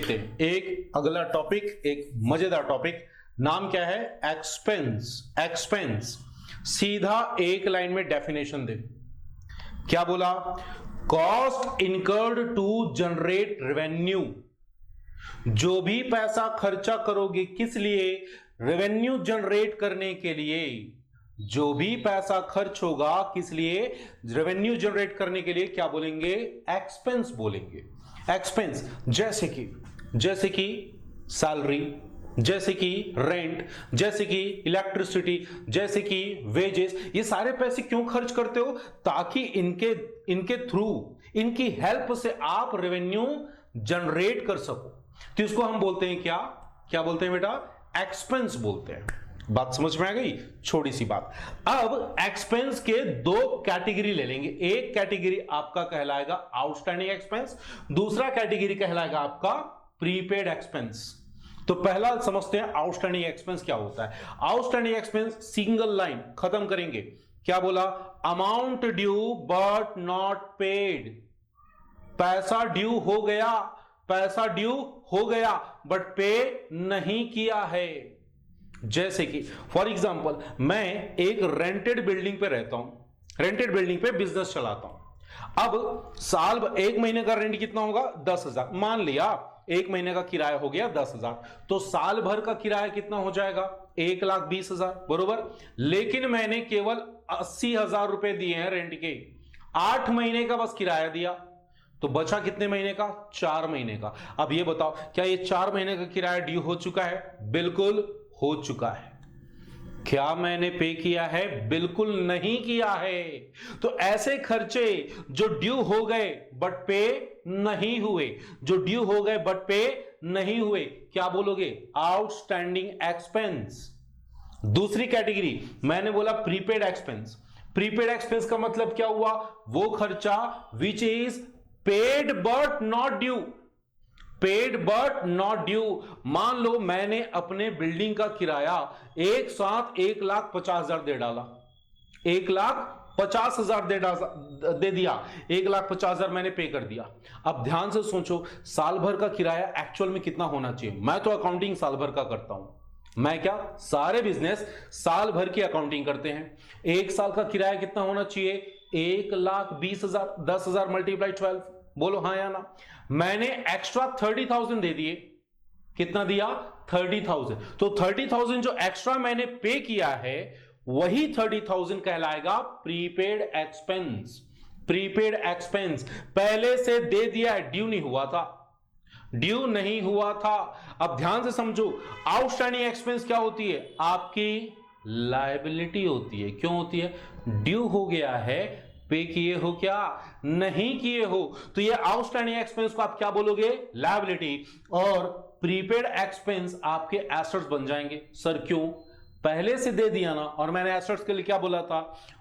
देखते हैं एक अगला टॉपिक, एक मजेदार टॉपिक। नाम क्या है? एक्सपेंस। एक्सपेंस सीधा एक लाइन में डेफिनेशन दे। क्या बोला? Cost incurred to generate revenue. जो भी पैसा खर्चा करोगे किस लिए? रेवेन्यू जनरेट करने के लिए। जो भी पैसा खर्च होगा किस लिए? रेवेन्यू जनरेट करने के लिए क्या बोलेंगे? एक्सपेंस बोलेंगे। एक्सपेंस जैसे कि सैलरी, जैसे कि रेंट, जैसे कि इलेक्ट्रिसिटी, जैसे कि वेजेस। ये सारे पैसे क्यों खर्च करते हो? ताकि इनके थ्रू, इनकी हेल्प से आप रेवेन्यू जनरेट कर सको। तो इसको हम बोलते हैं क्या बोलते हैं बेटा? एक्सपेंस बोलते हैं। बात समझ में आ गई? छोटी सी बात। अब एक्सपेंस के दो कैटेगरी ले लेंगे। एक कैटेगरी आपका कहलाएगा आउटस्टैंडिंग एक्सपेंस, दूसरा कैटेगरी कहलाएगा आपका प्रीपेड एक्सपेंस। तो पहला समझते हैं आउटस्टैंडिंग एक्सपेंस क्या होता है। आउटस्टैंडिंग एक्सपेंस सिंगल लाइन खत्म करेंगे। क्या बोला? Amount due but not paid. पैसा ड्यू हो गया बट पे नहीं किया है। जैसे कि फॉर एग्जांपल मैं एक रेंटेड बिल्डिंग पे रहता हूं, रेंटेड बिल्डिंग पे बिजनेस चलाता हूं। अब साल एक महीने का रेंट कितना होगा? 10,000। मान लिया एक महीने का किराया हो गया 10,000, तो साल भर का किराया कितना हो जाएगा? 1,20,000 बरोबर। लेकिन मैंने केवल 80,000 रुपए दिए हैं रेंट के, 8 महीने का बस किराया दिया, तो बचा कितने महीने का? 4 महीने का। अब ये बताओ, क्या ये 4 महीने का किराया ड्यू हो चुका है? बिल्कुल हो चुका है। क्या मैंने पे किया है? बिल्कुल नहीं किया है। तो ऐसे खर्चे जो ड्यू हो गए बट पे नहीं हुए, जो ड्यू हो गए बट पे नहीं हुए, क्या बोलोगे? Outstanding expense. दूसरी कैटेगरी मैंने बोला प्रीपेड एक्सपेंस। प्रीपेड एक्सपेंस का मतलब क्या हुआ? वो खर्चा which is paid but not due. Paid but not due. मान लो मैंने अपने बिल्डिंग का किराया एक साथ 1,50,000 दे डाला, 1,50,000 दे दिया, 1,50,000 मैंने पे कर दिया। अब ध्यान से सोचो, साल भर का किराया एक्चुअल में कितना होना चाहिए? मैं तो अकाउंटिंग साल भर का करता हूं। मैं क्या, सारे बिजनेस साल भर की अकाउंटिंग करते हैं। एक साल का किराया कितना होना चाहिए? 1,20,000। 10,000 मल्टीप्लाई 12, बोलो हाँ या ना। मैंने एक्स्ट्रा 30,000 दे दिए। कितना दिया? 30,000। तो 30,000 जो एक्स्ट्रा मैंने पे किया है वही 30,000 कहलाएगा प्रीपेड एक्सपेंस। प्रीपेड एक्सपेंस पहले से दे दिया है, ड्यू नहीं हुआ था, ड्यू नहीं हुआ था। अब ध्यान से समझो, आउटस्टैंडिंग एक्सपेंस क्या होती है? आपकी लायबिलिटी होती है। क्यों होती है? ड्यू हो गया है, पे किए हो क्या? नहीं किए हो, तो ये आउटस्टैंडिंग एक्सपेंस को आप क्या बोलोगे? लायबिलिटी। और प्रीपेड एक्सपेंस आपके एसेट्स बन जाएंगे। सर क्यों? पहले से दे दिया ना। और मैंने एसेट्स के लिए क्या बोला था?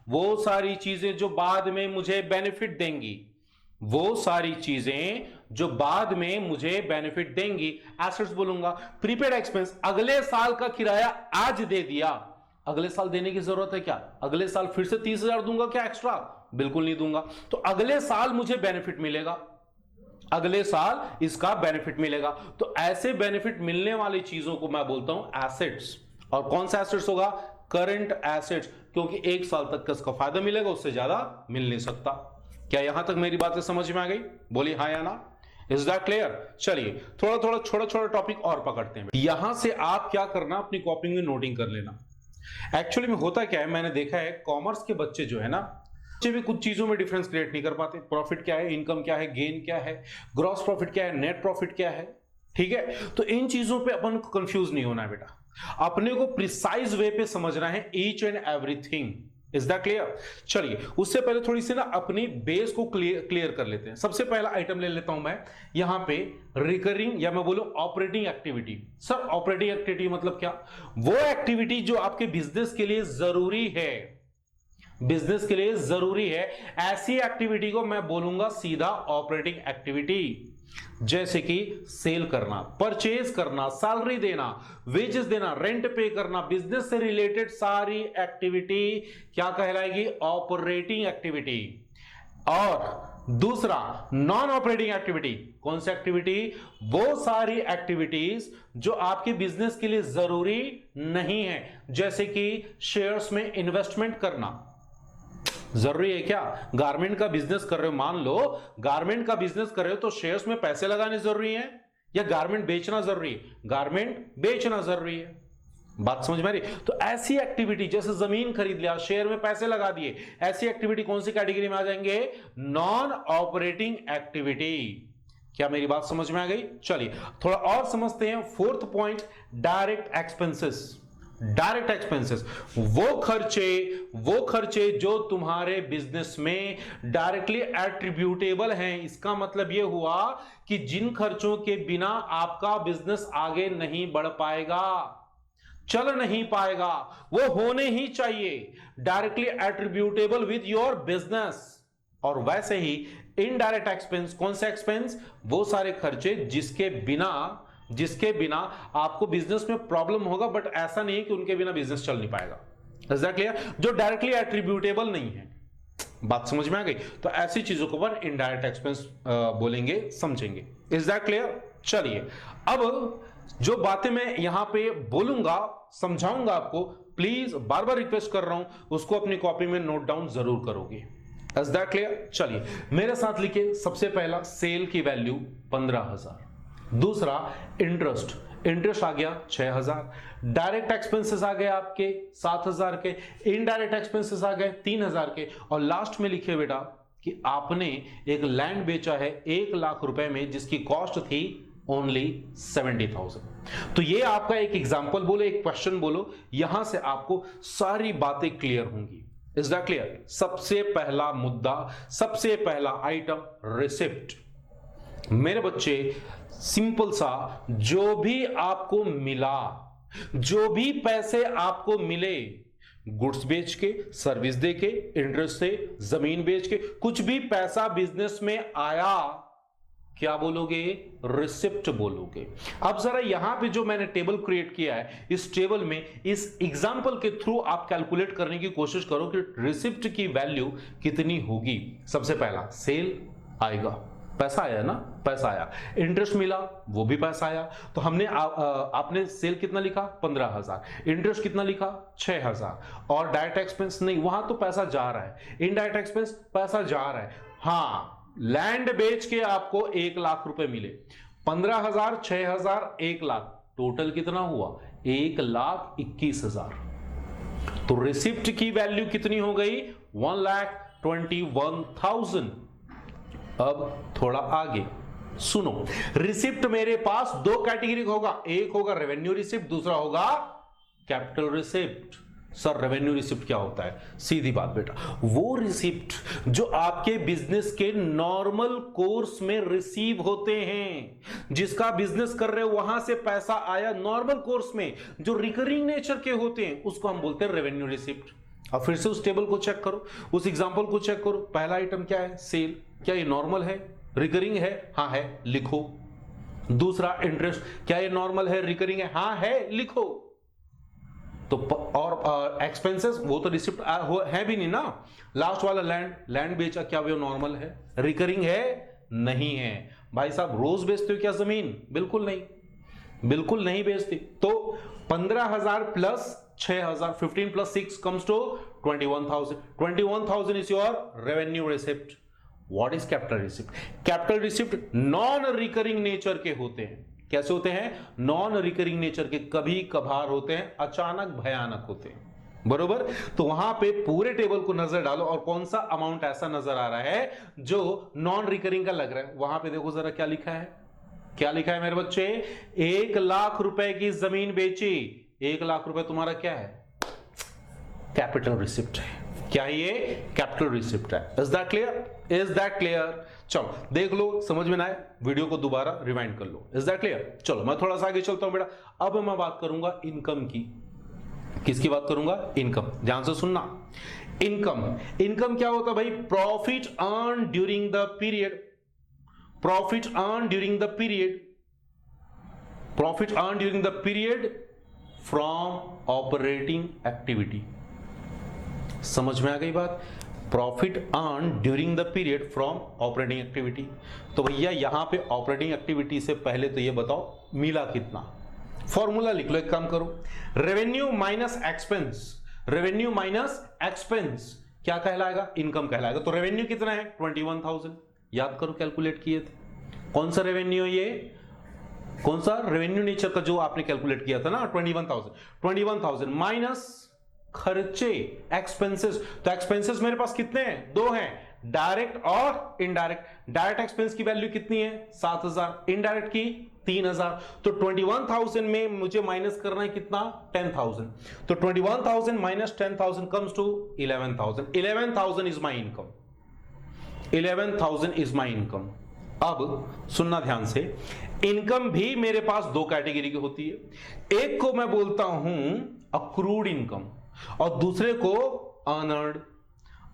वो सारी चीजें जो बाद में मुझे बेनिफिट देंगी, वो सारी चीजें जो बाद में मुझे बेनिफिट देंगी, एसेट्स बोलूंगा। प्रीपेड एक्सपेंस अगले साल का किराया आज दे दिया, अगले साल देने की जरूरत है क्या? अगले साल फिर से 30,000 दूंगा क्या एक्स्ट्रा? बिल्कुल नहीं दूंगा। तो अगले साल मुझे बेनिफिट मिलेगा, अगले साल इसका बेनिफिट मिलेगा। तो ऐसे बेनिफिट मिलने वाली चीजों को मैं बोलता हूं एसेट्स। और कौन सा एसेट्स होगा? करंट एसेट्स, क्योंकि एक साल तक का इसका फायदा मिलेगा, उससे ज्यादा मिल नहीं सकता। क्या यहां तक मेरी बातें समझ में आ गई? बोलिए हाँ या ना। Is that clear? चलिए थोड़ा छोटा टॉपिक और पकड़ते हैं। यहां से आप क्या करना, अपनी कॉपी में नोटिंग कर लेना। एक्चुअली में होता क्या है, मैंने देखा है कॉमर्स के बच्चे जो है ना, बच्चे भी कुछ चीजों में डिफरेंस क्रिएट नहीं कर पाते। प्रॉफिट क्या है, इनकम क्या है, गेन क्या है, ग्रॉस प्रॉफिट क्या है, नेट प्रॉफिट क्या है। ठीक है, तो इन चीजों पे अपन को कंफ्यूज नहीं होना है बेटा, अपने को प्रिसाइज वे पे समझना है each and everything. Is that clear? चलिए उससे पहले थोड़ी सी ना अपनी बेस को क्लियर कर लेते हैं। सबसे पहला आइटम ले लेता हूं मैं यहां पे, रिकरिंग या मैं बोलूं operating activity. Sir operating activity मतलब क्या? वो एक्टिविटी जो आपके बिजनेस के लिए जरूरी है, बिजनेस के लिए जरूरी है, ऐसी एक्टिविटी को मैं बोलूंगा सीधा ऑपरेटिंग एक्टिविटी। जैसे कि सेल करना, परचेज करना, सैलरी देना, वेजेस देना, रेंट पे करना, बिजनेस से रिलेटेड सारी एक्टिविटी क्या कहलाएगी? Operating activity. और दूसरा नॉन ऑपरेटिंग एक्टिविटी, कौन सी एक्टिविटी? वो सारी एक्टिविटीज जो आपके बिजनेस के लिए जरूरी नहीं है, जैसे कि शेयर्स में इन्वेस्टमेंट करना। जरूरी है क्या? गारमेंट का बिजनेस कर रहे हो, मान लो गारमेंट का बिजनेस कर रहे हो, तो शेयर्स में पैसे लगाने जरूरी है या गारमेंट बेचना जरूरी है? गारमेंट बेचना जरूरी है। बात समझ में आ रही? तो ऐसी एक्टिविटी जैसे जमीन खरीद लिया, शेयर में पैसे लगा दिए, ऐसी एक्टिविटी कौन सी कैटेगरी में आ जाएंगे? Non operating activity. क्या मेरी बात समझ में आ गई? चलिए थोड़ा और समझते हैं। Fourth point, direct expenses. Direct expenses वो खर्चे जो तुम्हारे बिजनेस में डायरेक्टली एट्रीब्यूटेबल हैं। इसका मतलब यह हुआ कि जिन खर्चों के बिना आपका बिजनेस आगे नहीं बढ़ पाएगा, चल नहीं पाएगा, वो होने ही चाहिए directly attributable with your business. और वैसे ही इनडायरेक्ट एक्सपेंस, कौन से एक्सपेंस? वो सारे खर्चे जिसके बिना आपको बिजनेस में प्रॉब्लम होगा, बट ऐसा नहीं कि उनके बिना बिजनेस चल नहीं पाएगा। Is that clear? जो डायरेक्टली एट्रीब्यूटेबल नहीं है। बात समझ में आ गई? तो ऐसी चीजों को अपन इनडायरेक्ट एक्सपेंस बोलेंगे, समझेंगे। Is that clear? चलिए अब जो बातें मैं यहां पे बोलूंगा, समझाऊंगा आपको, प्लीज बार बार रिक्वेस्ट कर रहा हूं, उसको अपनी कॉपी में नोट डाउन जरूर करोगे। Is that clear? चलिए मेरे साथ लिखिए। सबसे पहला, सेल की वैल्यू 15,000। दूसरा, इंटरेस्ट आ गया 6,000। डायरेक्ट एक्सपेंसेस आ गए आपके 7,000 के। इनडायरेक्ट एक्सपेंसेस आ गए 3,000 के। और लास्ट में लिखिए बेटा कि आपने एक लैंड बेचा है 1 लाख रुपए में, जिसकी कॉस्ट थी ओनली 70,000। तो ये आपका एक एग्जाम्पल बोलो, एक क्वेश्चन बोलो, यहां से आपको सारी बातें क्लियर होंगी। Is that clear? सबसे पहला मुद्दा, सबसे पहला आइटम, रिसिप्ट। मेरे बच्चे, सिंपल सा, जो भी आपको मिला, जो भी पैसे आपको मिले, गुड्स बेच के, सर्विस दे के, इंटरेस्ट से, जमीन बेच के, कुछ भी पैसा बिजनेस में आया, क्या बोलोगे? रिसिप्ट बोलोगे। अब जरा यहां पे जो मैंने टेबल क्रिएट किया है, इस टेबल में इस एग्जांपल के थ्रू आप कैलकुलेट करने की कोशिश करो कि रिसिप्ट की वैल्यू कितनी होगी। सबसे पहला सेल आएगा, पैसा आया ना, पैसा आया। इंटरेस्ट मिला, वो भी पैसा आया। तो हमने आपने सेल कितना लिखा? 15,000। इंटरेस्ट कितना लिखा? 6,000। और डायरेक्ट एक्सपेंस नहीं, वहां तो पैसा जा रहा है। इनडायरेक्ट एक्सपेंस, पैसा जा रहा है। हाँ, लैंड बेच के आपको 1 लाख रुपए मिले। 15,000, 6,000, 1 लाख, टोटल कितना हुआ? 1,21,000। तो रिसिप्ट की वैल्यू कितनी हो गई? 1,21,000। अब थोड़ा आगे सुनो। रिसिप्ट मेरे पास दो कैटेगरी का होगा, एक होगा रेवेन्यू रिसिप्ट, दूसरा होगा capital receipt. Sir revenue receipt क्या होता है? सीधी बात बेटा, वो रिसिप्ट जो आपके बिजनेस के नॉर्मल कोर्स में रिसीव होते हैं, जिसका बिजनेस कर रहे हो वहां से पैसा आया नॉर्मल कोर्स में, जो रिकरिंग नेचर के होते हैं, उसको हम बोलते हैं रेवेन्यू रिसिप्ट। अब फिर से उस टेबल को चेक करो, उस एग्जांपल को चेक करो। पहला आइटम क्या है? सेल। क्या ये नॉर्मल है, रिकरिंग है? हाँ है, लिखो। दूसरा इंटरेस्ट, क्या ये नॉर्मल है, रिकरिंग है? हाँ है, लिखो। तो और एक्सपेंसेस, वो तो रिसिप्ट है भी नहीं ना। लास्ट वाला लैंड बेचा, क्या वो नॉर्मल है, रिकरिंग है? नहीं है। भाई साहब रोज बेचते हो क्या जमीन? बिल्कुल नहीं, बिल्कुल नहीं बेचते। तो 15,000 plus 6,000, 15 plus 6 comes to 21,000। 21,000 is your revenue receipt. What is capital receipt? Capital receipt non recurring nature के होते हैं। कैसे होते हैं? नॉन रिकरिंग नेचर के, कभी कभार होते हैं, अचानक भयानक होते हैं। बरोबर? तो वहां पे पूरे टेबल को नजर डालो और कौन सा अमाउंट ऐसा नजर आ रहा है जो नॉन रिकरिंग का लग रहा है। वहां पे देखो जरा क्या लिखा है, क्या लिखा है मेरे बच्चे? 1 लाख रुपए की जमीन बेची। 1 लाख रुपए तुम्हारा क्या है? कैपिटल रिसिप्ट है। क्या ये? कैपिटल रिसिप्ट है। Is that clear? Is that clear? चलो देख लो, समझ में ना आए वीडियो को दोबारा रिवाइंड कर लो। Is that clear? चलो मैं थोड़ा सा आगे चलता हूं बेटा। अब मैं बात करूंगा इनकम की। किसकी बात करूंगा? इनकम। ध्यान से सुनना। इनकम क्या होता है भाई? Profit earn during the period. Profit earn during the period. Profit earn during the period from operating activity. समझ में आ गई बात? Profit earn during the period from operating activity. तो भैया यहां पे ऑपरेटिंग एक्टिविटी से पहले तो ये बताओ मिला कितना। फॉर्मूला लिख लो, एक काम करो, revenue minus expense, revenue minus expense क्या कहलाएगा? इनकम कहलाएगा। तो रेवेन्यू कितना है? 21,000। याद करो कैलकुलेट किए थे, कौन सा रेवेन्यू है ये, कौन सा रेवेन्यू नेचर का जो आपने कैलकुलेट किया था ना, 21,000 माइनस खर्चे एक्सपेंसेस। तो एक्सपेंसेस मेरे पास कितने हैं? दो हैं, डायरेक्ट और इनडायरेक्ट। डायरेक्ट एक्सपेंस की वैल्यू कितनी है? 7,000, इनडायरेक्ट की 3,000। तो 21,000 में मुझे माइनस करना है कितना? 10,000। तो 21,000 minus 10,000 comes to 11,000। 11,000 is my income, 11,000 is my income. अब सुनना ध्यान से, इनकम भी मेरे पास दो कैटेगरी की होती है। एक को मैं बोलता हूं अक्रूड इनकम और दूसरे को unearned.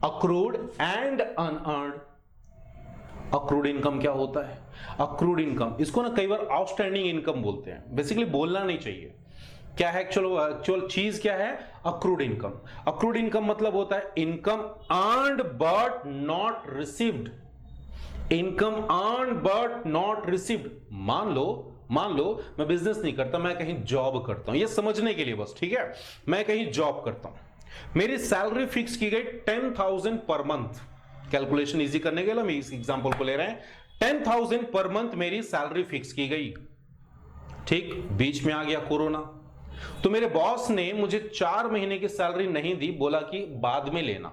Accrued and unearned. Accrued income क्या होता है? अक्रूड इनकम, इसको ना कई बार आउटस्टैंडिंग इनकम बोलते हैं। बेसिकली बोलना नहीं चाहिए। क्या है एक्चुअल चीज क्या है? Accrued income. अक्रूड इनकम मतलब होता है income earned but not received. Income earned but not received. मान लो मैं बिजनेस नहीं करता, मैं कहीं जॉब करता हूं, ये समझने के लिए बस, ठीक है। मैं कहीं जॉब करता हूं, मेरी सैलरी फिक्स की गई 10,000 पर मंथ। कैलकुलेशन इजी करने के लिए मैं इस एग्जांपल को ले रहे हैं। 10,000 पर मंथ मेरी सैलरी फिक्स की गई, ठीक। बीच में आ गया कोरोना, तो मेरे बॉस ने मुझे 4 महीने की सैलरी नहीं दी, बोला कि बाद में लेना,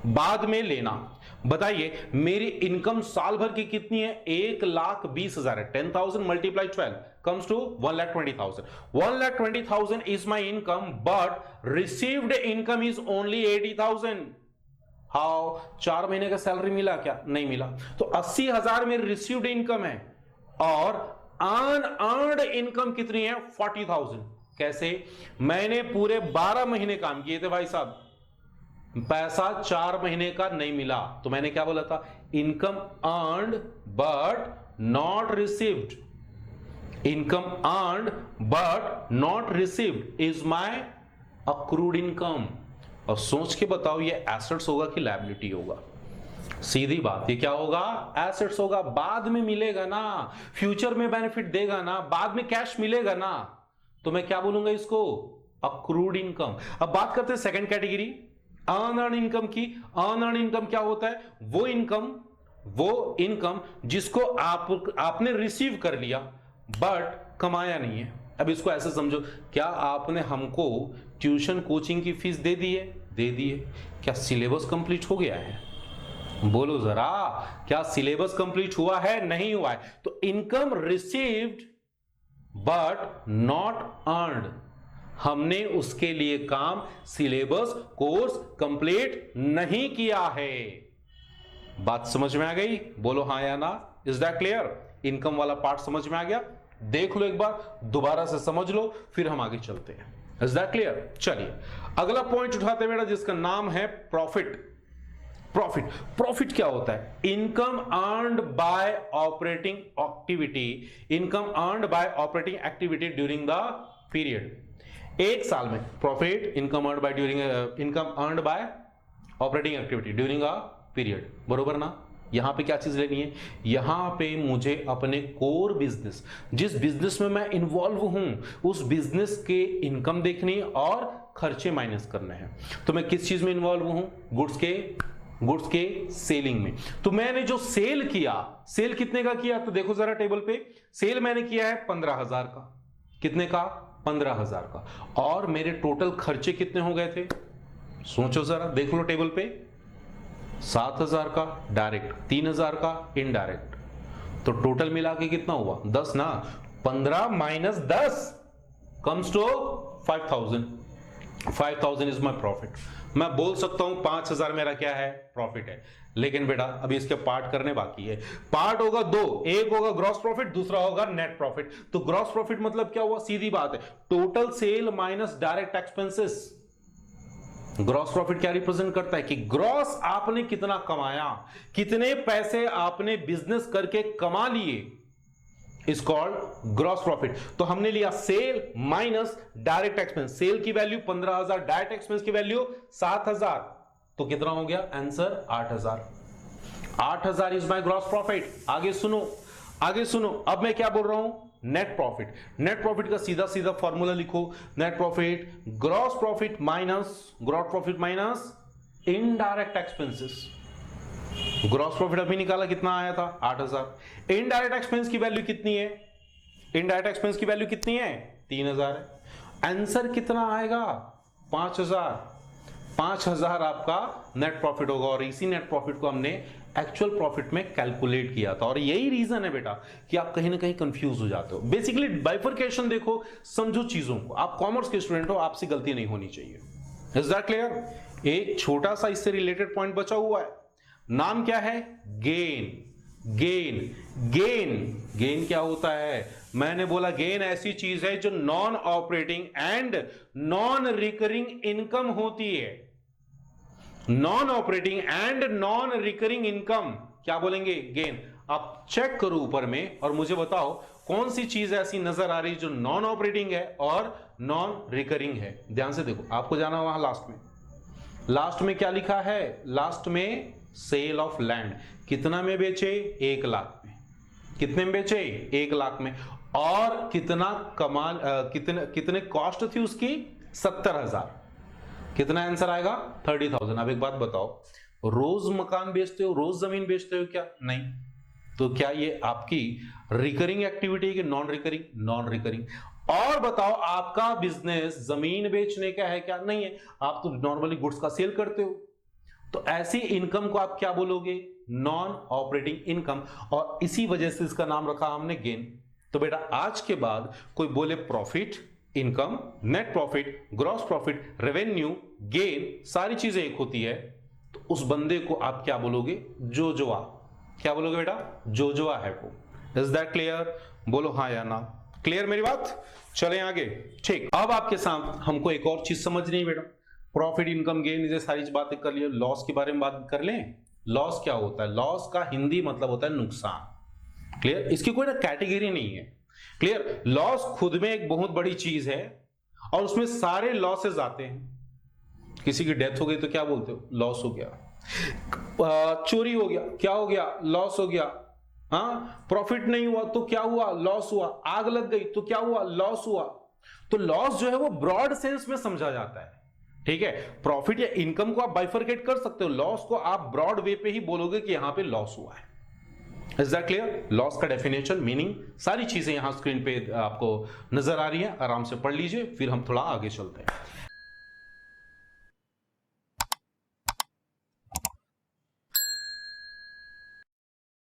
बाद में लेना। बताइए मेरी इनकम साल भर की कितनी है? 1,20,000 है। 10,000 multiply 12 comes to 1,20,000. 1,20,000 is my income, but received income is only 80,000. How? 4 महीने का सैलरी मिला क्या? नहीं मिला। तो 80,000 मेरी रिसीव्ड इनकम है और अनअर्न्ड इनकम कितनी है? 40,000। कैसे? मैंने पूरे 12 महीने काम किए थे भाई साहब, पैसा 4 महीने का नहीं मिला, तो मैंने क्या बोला था? Income earned but not received. Income earned but not received is my accrued income. और सोच के बताओ ये एसेट्स होगा कि लायबिलिटी होगा? सीधी बात, ये क्या होगा? एसेट्स होगा। बाद में मिलेगा ना, फ्यूचर में बेनिफिट देगा ना, बाद में कैश मिलेगा ना, तो मैं क्या बोलूंगा इसको? Accrued income. अब बात करते हैं सेकंड कैटेगरी, अनअर्न्ड इनकम की। अनअर्न्ड इनकम क्या होता है? वो इनकम जिसको आपने रिसीव कर लिया बट कमाया नहीं है। अब इसको ऐसे समझो, क्या आपने हमको ट्यूशन कोचिंग की फीस दे दी है? दे दी है। क्या सिलेबस कंप्लीट हो गया है? बोलो जरा, क्या सिलेबस कंप्लीट हुआ है? नहीं हुआ है। तो income received but not earned. हमने उसके लिए काम, सिलेबस, कोर्स कंप्लीट नहीं किया है। बात समझ में आ गई? बोलो हां या ना। Is that clear? इनकम वाला पार्ट समझ में आ गया? देख लो एक बार, दोबारा से समझ लो, फिर हम आगे चलते हैं। Is that clear? चलिए अगला पॉइंट उठाते हैं बेटा, जिसका नाम है प्रॉफिट। प्रॉफिट क्या होता है? Income earned bye operating activity. Income earned bye operating activity during the period. एक साल में profit, income earned bye operating activity during a period. बरोबर ना? यहां पे क्या चीज लेनी है? यहां पे मुझे अपने कोर बिजनेस, जिस बिजनेस में मैं इन्वॉल्व हूं, उस बिजनेस के इनकम देखनी और खर्चे माइनस करने हैं। तो मैं किस चीज में इन्वॉल्व हूं? गुड्स के सेलिंग में। तो मैंने जो सेल किया, सेल कितने का किया? तो देखो जरा टेबल पे, सेल मैंने किया है 15,000 का। कितने का? 15,000 का। और मेरे टोटल खर्चे कितने हो गए थे? सोचो जरा, देख लो टेबल पे। 7,000 का डायरेक्ट, 3,000 का इनडायरेक्ट। तो टोटल मिला के कितना हुआ? 10 ना। 15 minus 10 comes to 5,000। 5,000 is my profit. मैं बोल सकता हूं 5,000 मेरा क्या है? प्रॉफिट है। लेकिन बेटा अभी इसके पार्ट करने बाकी है। पार्ट होगा दो, एक होगा ग्रॉस प्रॉफिट, दूसरा होगा नेट प्रॉफिट। तो ग्रॉस प्रॉफिट मतलब क्या हुआ? सीधी बात है, total sale minus direct expenses. Gross profit क्या रिप्रेजेंट करता है? कि ग्रॉस आपने कितना कमाया, कितने पैसे आपने बिजनेस करके कमा लिए, इज कॉल्ड ग्रॉस प्रॉफिट। तो हमने लिया sale minus direct expense. Sale की वैल्यू 15,000, डायरेक्ट एक्सपेंस की वैल्यू 7,000। तो कितना हो गया answer 8000। 8000 is my gross profit. आगे सुनो, अब मैं क्या बोल रहा हूं, नेट प्रॉफिट। नेट प्रॉफिट का सीधा सीधा फॉर्मूला लिखो, net profit gross profit minus indirect expenses. Gross profit अभी निकाला, कितना आया था 8000। इनडायरेक्ट एक्सपेंस की वैल्यू कितनी है, इनडायरेक्ट एक्सपेंस की वैल्यू कितनी है 3000 है। आंसर कितना आएगा 5000 आपका नेट प्रॉफिट होगा। और इसी नेट प्रॉफिट को हमने एक्चुअल प्रॉफिट में कैलकुलेट किया था। और यही रीजन है बेटा कि आप कहीं ना कहीं कंफ्यूज हो जाते हो। बेसिकली बाइफरकेशन देखो, समझो चीजों को। आप कॉमर्स के स्टूडेंट हो, आपसे गलती नहीं होनी चाहिए। Is that clear? एक छोटा सा इससे रिलेटेड पॉइंट बचा हुआ है, नाम क्या है, गेन। गेन क्या होता है? मैंने बोला गेन ऐसी चीज है जो non operating and non recurring income होती है। Non operating and non recurring income क्या बोलेंगे, गेन। आप चेक करो ऊपर में और मुझे बताओ कौन सी चीज ऐसी नजर आ रही जो नॉन ऑपरेटिंग है और नॉन रिकरिंग है। ध्यान से देखो, आपको जाना वहां लास्ट में क्या लिखा है, लास्ट में सेल ऑफ लैंड। कितना में बेचे, 1 लाख में। कितने में बेचे, 1 लाख में। और कितना कमाल, कितने कॉस्ट थी उसकी, 70,000। कितना आंसर आएगा 30,000। अब एक बात बताओ, रोज मकान बेचते हो, रोज जमीन बेचते हो क्या? नहीं। तो क्या ये आपकी रिकरिंग एक्टिविटी है कि नॉन रिकरिंग? Non recurring. और बताओ, आपका बिजनेस जमीन बेचने का है क्या? नहीं है, आप तो नॉर्मली गुड्स का सेल करते हो। तो ऐसी इनकम को आप क्या बोलोगे, नॉन ऑपरेटिंग इनकम। और इसी वजह से इसका नाम रखा हमने गेन। तो बेटा आज के बाद कोई बोले profit, income, net profit, gross profit, revenue, gain, सारी चीजें एक होती है, तो उस बंदे को आप क्या बोलोगे, जोजुआ। क्या बोलोगे बेटा, जोजुआ है वो। Is that clear? बोलो हाँ या ना। क्लियर मेरी बात? चलें आगे। ठीक, अब आपके साथ हमको एक और चीज समझनी है बेटा। प्रॉफिट, इनकम, गेन, ये सारी बातें कर लिए। लॉस के बारे में बात कर लें। लॉस क्या होता है? लॉस का हिंदी मतलब होता है नुकसान। क्लियर? इसकी कोई ना कैटेगरी नहीं है। क्लियर? लॉस खुद में एक बहुत बड़ी चीज है और उसमें सारे लॉसेस आते हैं। किसी की डेथ हो गई तो क्या बोलते हो, लॉस हो गया। चोरी हो गया, क्या हो गया, लॉस हो गया। हाँ, प्रॉफिट नहीं हुआ तो क्या हुआ, लॉस हुआ। आग लग गई तो क्या हुआ, लॉस हुआ। तो लॉस जो है वो ब्रॉड सेंस में समझा जाता है। ठीक है, प्रॉफिट या इनकम को आप बाइफरकेट कर सकते हो, लॉस को आप ब्रॉड वे पे ही बोलोगे कि यहां पे लॉस हुआ है। Is that clear? लॉस का डेफिनेशन, मीनिंग, सारी चीजें यहां स्क्रीन पे आपको नजर आ रही है। आराम से पढ़ लीजिए, फिर हम थोड़ा आगे चलते हैं।